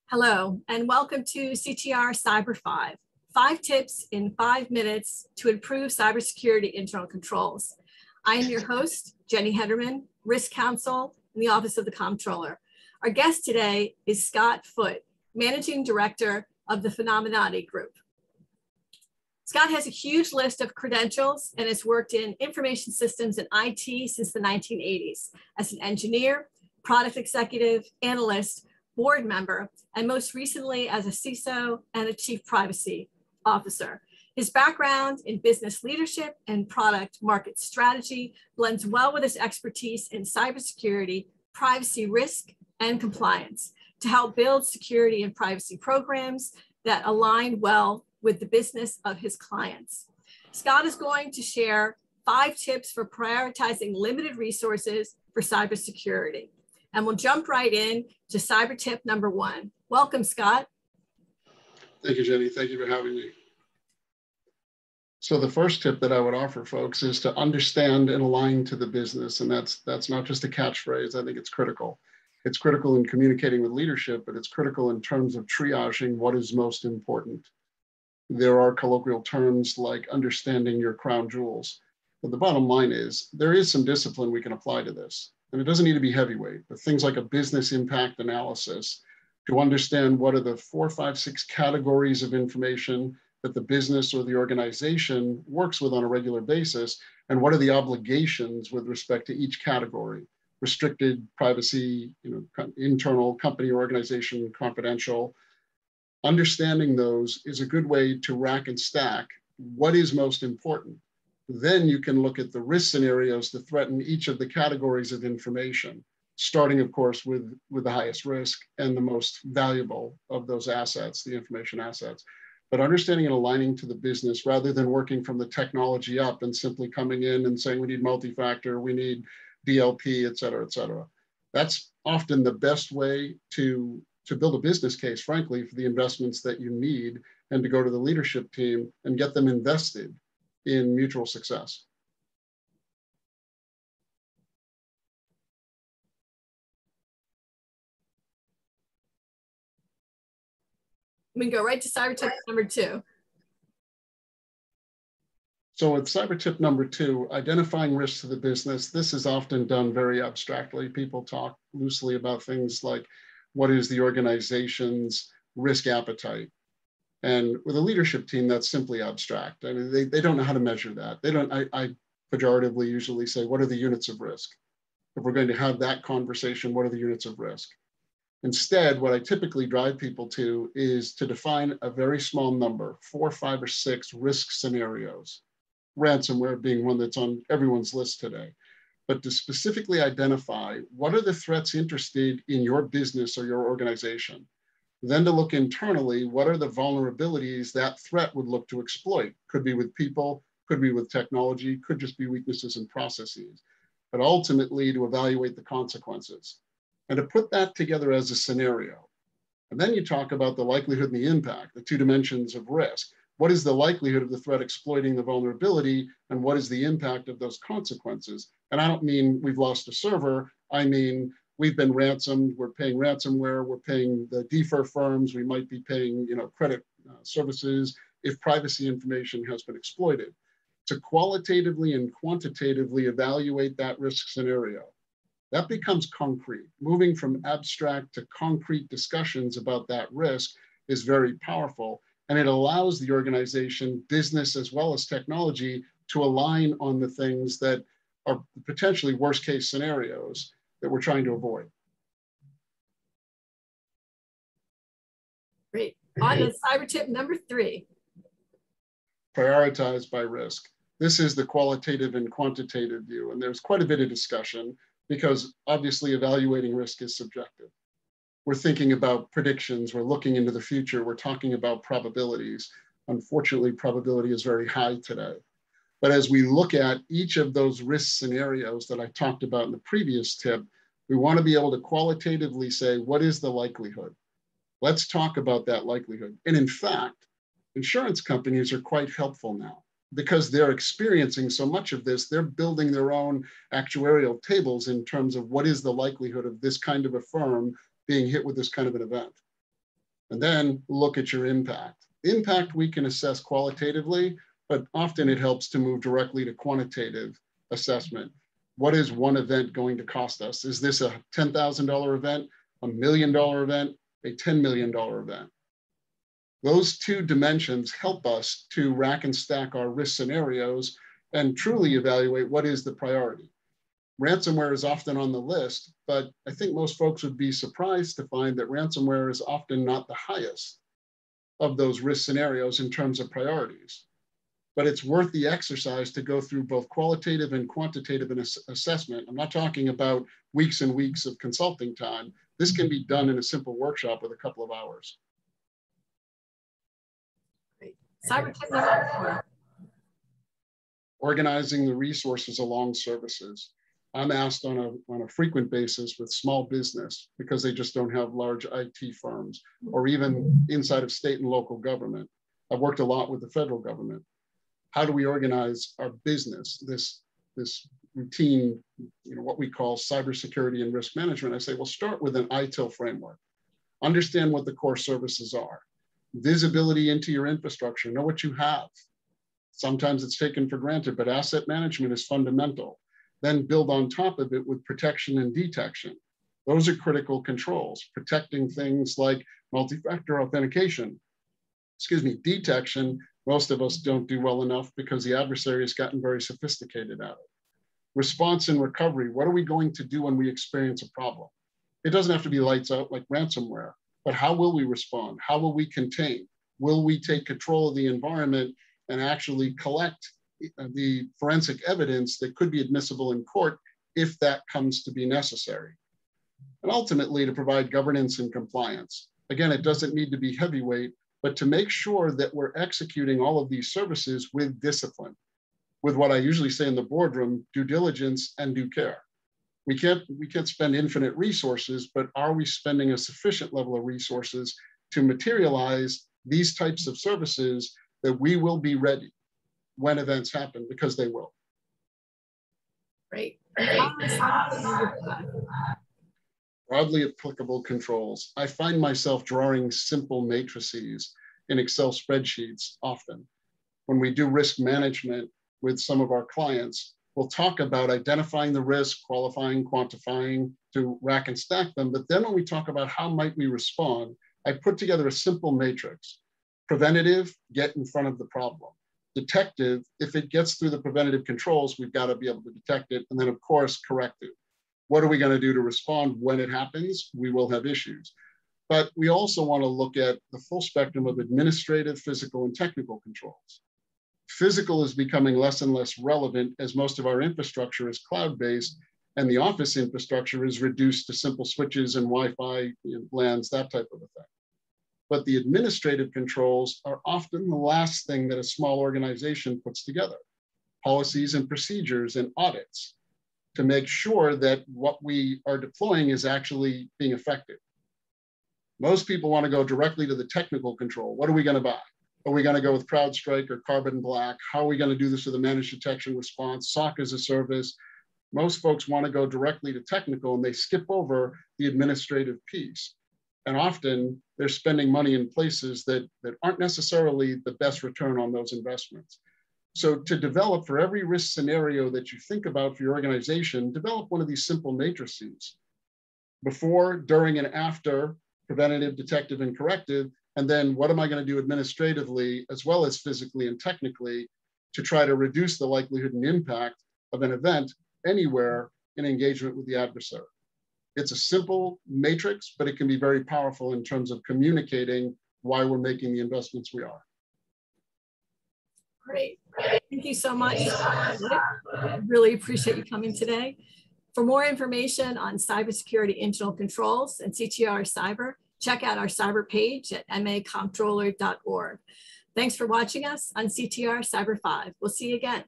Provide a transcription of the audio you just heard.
Hello, and welcome to CTR Cyber 5. 5 tips in 5 minutes to improve cybersecurity internal controls. I am your host, Jenny Hederman, Risk Counsel in the Office of the Comptroller. Our guest today is Scott Foote, Managing Director of the Phenomenati Group. Scott has a huge list of credentials and has worked in information systems and IT since the 1980s as an engineer, product executive, analyst, board member, and most recently as a CISO and a Chief Privacy Officer. His background in business leadership and product market strategy blends well with his expertise in cybersecurity, privacy risk, and compliance to help build security and privacy programs that align well with the business of his clients. Scott is going to share 5 tips for prioritizing limited resources for cybersecurity. And we'll jump right in to cyber tip number 1. Welcome, Scott. Thank you, Jenny. Thank you for having me. So the first tip that I would offer folks is to understand and align to the business. And that's not just a catchphrase. I think it's critical. It's critical in communicating with leadership, but it's critical in terms of triaging what is most important. There are colloquial terms like understanding your crown jewels. But the bottom line is there is some discipline we can apply to this. And it doesn't need to be heavyweight, but things like a business impact analysis to understand what are the 4, 5, 6 categories of information that the business or the organization works with on a regular basis, and what are the obligations with respect to each category: restricted, privacy, internal, company or organization, confidential. Understanding those is a good way to rack and stack what is most important. Then you can look at the risk scenarios that threaten each of the categories of information, starting, of course, with the highest risk and the most valuable of those assets, the information assets. But understanding and aligning to the business rather than working from the technology up and simply coming in and saying we need multi-factor, we need DLP, et cetera, et cetera. That's often the best way to build a business case, frankly, for the investments that you need, and to go to the leadership team and get them invested in mutual success. We can go right to cyber tip number 2. So with cyber tip number 2, identifying risks to the business, this is often done very abstractly. People talk loosely about things like what is the organization's risk appetite? And with a leadership team, that's simply abstract. I mean, they don't know how to measure that. I pejoratively usually say, what are the units of risk? If we're going to have that conversation, what are the units of risk? Instead, what I typically drive people to is to define a very small number, 4, 5, or 6 risk scenarios, ransomware being one that's on everyone's list today, but to specifically identify what are the threats interested in your business or your organization. Then to look internally, what are the vulnerabilities that threat would look to exploit? Could be with people, could be with technology, could just be weaknesses in processes, but ultimately to evaluate the consequences and to put that together as a scenario. And then you talk about the likelihood and the impact, the 2 dimensions of risk. What is the likelihood of the threat exploiting the vulnerability, and what is the impact of those consequences? And I don't mean we've lost a server, I mean we've been ransomed, we're paying ransomware, we're paying the defer firms, we might be paying credit services if privacy information has been exploited. To qualitatively and quantitatively evaluate that risk scenario, that becomes concrete. Moving from abstract to concrete discussions about that risk is very powerful, and it allows the organization, business as well as technology, to align on the things that are potentially worst case scenarios that we're trying to avoid. Great. On to cyber tip number 3. Prioritize by risk. This is the qualitative and quantitative view, and there's quite a bit of discussion because obviously evaluating risk is subjective. We're thinking about predictions, we're looking into the future, we're talking about probabilities. Unfortunately, probability is very high today. But as we look at each of those risk scenarios that I talked about in the previous tip, we want to be able to qualitatively say, what is the likelihood? Let's talk about that likelihood. And in fact, insurance companies are quite helpful now because they're experiencing so much of this. They're building their own actuarial tables in terms of what is the likelihood of this kind of a firm being hit with this kind of an event. And then look at your impact. Impact we can assess qualitatively, but often it helps to move directly to quantitative assessment. What is one event going to cost us? Is this a $10,000 event, a $1 million event, a $10 million event? Those two dimensions help us to rack and stack our risk scenarios and truly evaluate what is the priority. Ransomware is often on the list, but I think most folks would be surprised to find that ransomware is often not the highest of those risk scenarios in terms of priorities. But it's worth the exercise to go through both qualitative and quantitative assessment. I'm not talking about weeks and weeks of consulting time. This can be done in a simple workshop with a couple of hours. Great. Cyber tip number 4. Organizing the resources along services. I'm asked on a frequent basis with small business because they just don't have large IT firms, or even inside of state and local government. I've worked a lot with the federal government. How do we organize our business, this routine, what we call cybersecurity and risk management? I say, well, start with an ITIL framework. Understand what the core services are. Visibility into your infrastructure, know what you have. Sometimes it's taken for granted, but asset management is fundamental. Then build on top of it with protection and detection. Those are critical controls, protecting things like multi-factor authentication. Detection, most of us don't do well enough because the adversary has gotten very sophisticated at it. Response and recovery, what are we going to do when we experience a problem? It doesn't have to be lights out like ransomware, but how will we respond? How will we contain? Will we take control of the environment and actually collect the forensic evidence that could be admissible in court if that comes to be necessary? And ultimately, to provide governance and compliance. Again, it doesn't need to be heavyweight, but to make sure that we're executing all of these services with discipline, with what I usually say in the boardroom, due diligence and due care. We can't spend infinite resources, but are we spending a sufficient level of resources to materialize these types of services that we will be ready when events happen, because they will. Great. Broadly applicable controls. I find myself drawing simple matrices in Excel spreadsheets often. When we do risk management with some of our clients, we'll talk about identifying the risk, qualifying, quantifying to rack and stack them. But then when we talk about how might we respond, I put together a simple matrix. Preventative, get in front of the problem. Detective, if it gets through the preventative controls, we've got to be able to detect it. And then of course, corrective. What are we going to do to respond when it happens? We will have issues. But we also want to look at the full spectrum of administrative, physical, and technical controls. Physical is becoming less and less relevant as most of our infrastructure is cloud-based and the office infrastructure is reduced to simple switches and Wi-Fi, LANs, that type of a thing. But the administrative controls are often the last thing that a small organization puts together. Policies and procedures and audits to make sure that what we are deploying is actually being effective. Most people want to go directly to the technical control. What are we going to buy? Are we going to go with CrowdStrike or Carbon Black? How are we going to do this with a managed detection response, SOC as a service? Most folks want to go directly to technical and they skip over the administrative piece. And often they're spending money in places that aren't necessarily the best return on those investments. So to develop for every risk scenario that you think about for your organization, develop one of these simple matrices. Before, during, and after, preventative, detective, and corrective. And then what am I going to do administratively as well as physically and technically to try to reduce the likelihood and impact of an event anywhere in engagement with the adversary. It's a simple matrix, but it can be very powerful in terms of communicating why we're making the investments we are. Great. Thank you so much. I really appreciate you coming today. For more information on cybersecurity internal controls and CTR Cyber, check out our cyber page at macomptroller.org. Thanks for watching us on CTR Cyber 5. We'll see you again.